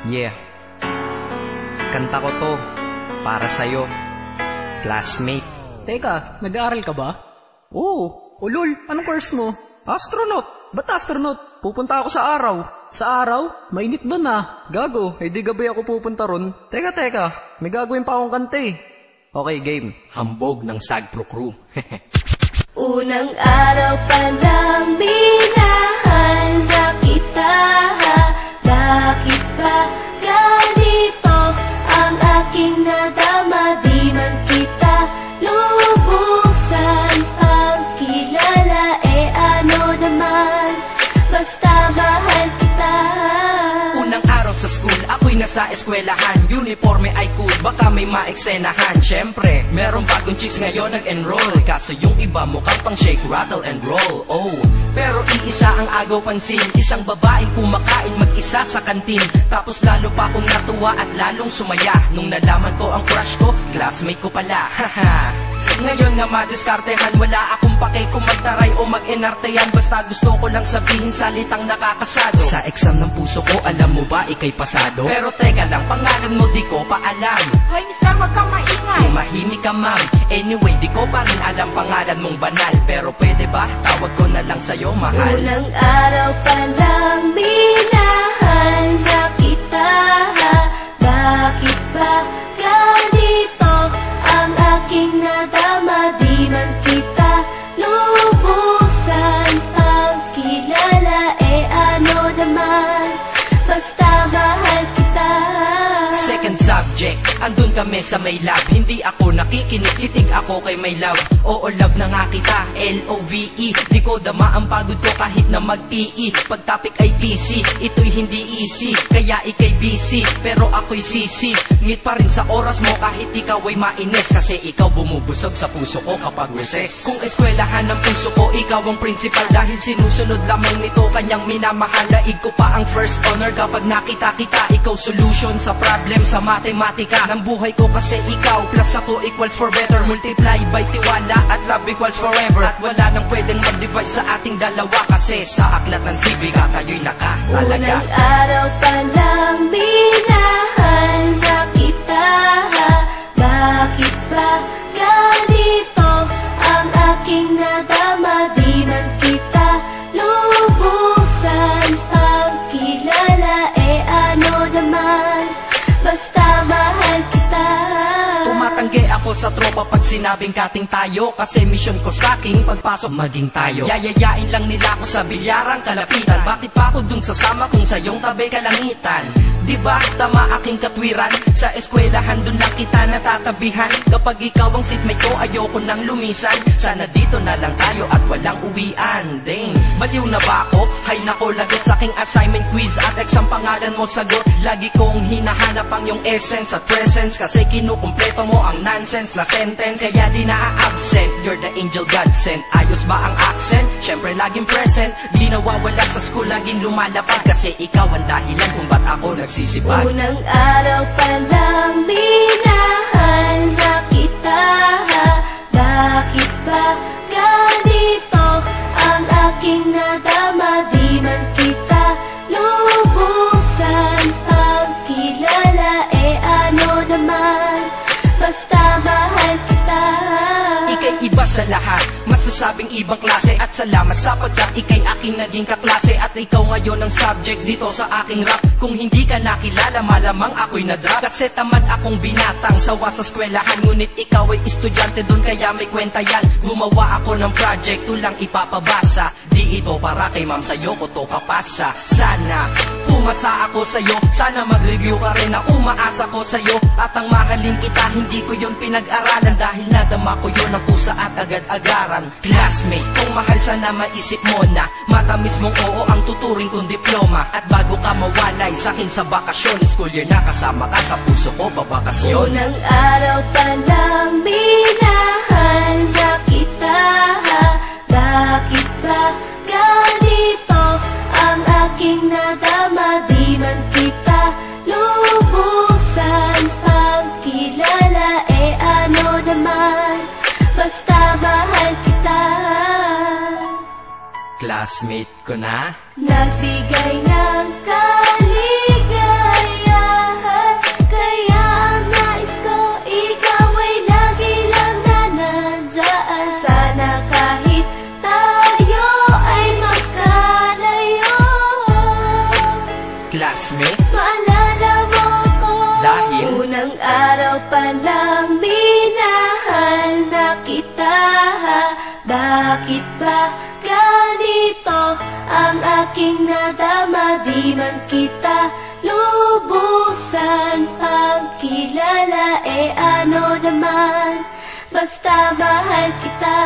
Yeah. Kanta ko to para sa'yo, classmate. Teka, nag-aaral ka ba? Oo. Ulol, anong course mo? Astronaut. Ba't astronaut? Pupunta ako sa araw. Sa araw? Mainit doon ah. Gago, di gabi ako pupunta ron. Teka, may gagawin pa akong kanta eh. Okay, game. Hambog ng Sagpro Crew. Unang araw pa lang minahal na kita. Bakit ba ganito ang aking nadama? Di man kita lubusan ang kilala. Ano naman, basta mahal kita. Unang araw sa school, ako'y nasa eskwelahan. Uniforme ay cool, baka may maeksenahan. Syempre, merong bagong chicks ngayon nag-enroll. Kaso yung iba mukhang pang shake, rattle and roll. Oh, pero iisa ang agaw pansin. Isang babaeng kumakain mag-isa sa kantin. Tapos lalo pa akong natuwa at lalong sumaya nung nalaman ko ang crush ko, classmate ko pala. Haha. Ngayon nga madiskartehan, wala akong pake kung magtaray o mag-enartehan. Basta gusto ko lang sabihin salitang nakakasado. Sa exam ng puso ko, alam mo ba ikay pasado? Pero teka lang, pangalan mo di ko pa alam. Hoy mister, wag kang maingay. Tumahimik ka ma'am. Anyway, di ko pa rin alam pangalan mong banal. Pero pwede ba, tawag ko na lang sa'yo mahal. Unang araw pa lang minahal na kita. Bakit ba ganito ang aking nadama? Di man kita lubusan ang kilala. Ano naman, basta mahal kita. Second subject, andun kami sa may lab. Hindi ako nakikinig, titig ako kay may love. Oo, love na nga kita, L-O-V-E. Di ko dama ang pagod ko kahit na mag-PE. Pag topic ay PC, ito'y hindi easy. Kaya ikay busy, pero ako'y sisi. Ngit pa rin sa oras mo kahit ikaw ay mainis. Kasi ikaw bumubusog sa puso ko kapag recess. Kung eskwelahan ng puso ko, ikaw ang principal. Dahil sinusunod lamang nito kanyang minamahal. Laig ko pa ang first honor kapag nakita kita. Ikaw solution sa problem sa matematika ng buhay ko. Kasi ikaw plus ako equals for better. Multiply by tiwala at love equals forever. At wala nang pwedeng mag-divide sa ating dalawa. Kasi sa aklat ng sibika tayo'y nakatalaga. Unang araw pa lang minahal na kita. Bakit ba ganito ang aking nadama? Di man kita lubusan ang kilala. Ano naman, basta mahal kita. Tumatanggi ako sa tropa pag sinabing kating tayo. Kasi mission ko sa'king pagpasok maging tayo. Yayayain lang nila ako sa bilyarang kalapitan. Bakit pa ako dun sasama kung sa iyong tabi kalangitan? Diba tama aking katwiran? Sa eskwelahan dun lang kita natatabihan. Kapag ikaw ang seatmate ko, ayoko nang lumisan. Sana dito na lang tayo at walang uwian. Dang, baliw na ba ako? Hay nako, lagot sa aking assignment quiz at exam pangalan mo sagot. Lagi kong hinahanap ang iyong essence at presence. Kasi kinukumpleto mo ang nonsense na sentence. Kaya di na-absent, you're the angel God sent. Ayos ba ang accent? Syempre laging present. Di nawawala sa school, laging lumalapag. Kasi ikaw ang dahilan kung ba't ako nagsisipag. Unang araw pa lang minahal na kita. Bakit ba ganito ang aking nadama? Di man kita lubusan ang kilala. Ano naman, basta mahal kita. Ika'y iba sa lahat, masasabing ibang klase. At salamat sapagkat ika'y aking naging kaklase. At ikaw ngayon ang subject dito sa aking rap. Kung hindi ka nakilala, malamang ako'y na-drop. Kasi tamad akong binatang sawa sa eskwelahan. Ngunit ikaw ay estudyante dun, kaya may kwenta yan. Gumawa ako ng project, tulang ipapabasa. Di ito para kay ma'am, sa'yo ko to kapasa. Sana umasa ako sa'yo, sana mag-review ka rin na umaasa ko sa'yo. At ang mahalin kita, hindi ko yun pinag-aralan. Dahil nadama ko yun ang pusa at agad-agaran. Classmate, kung mahal sana maisip mo na matamis mong oo ang tuturing kong diploma. At bago ka mawalay sa'kin sa bakasyon, school year na kasama ka sa puso ko babakasyon. Unang araw pa lang minahal na kita. Bakit ba ganito ang aking nadama? Di man kita lubusan ang kilala. Ano naman, basta mahal kita. Classmate ko na Nagbigay ng kaligayahan. Bakit ba ganito ang aking nadama? Di man kita lubusan pagkilala, ano naman, basta mahal kita.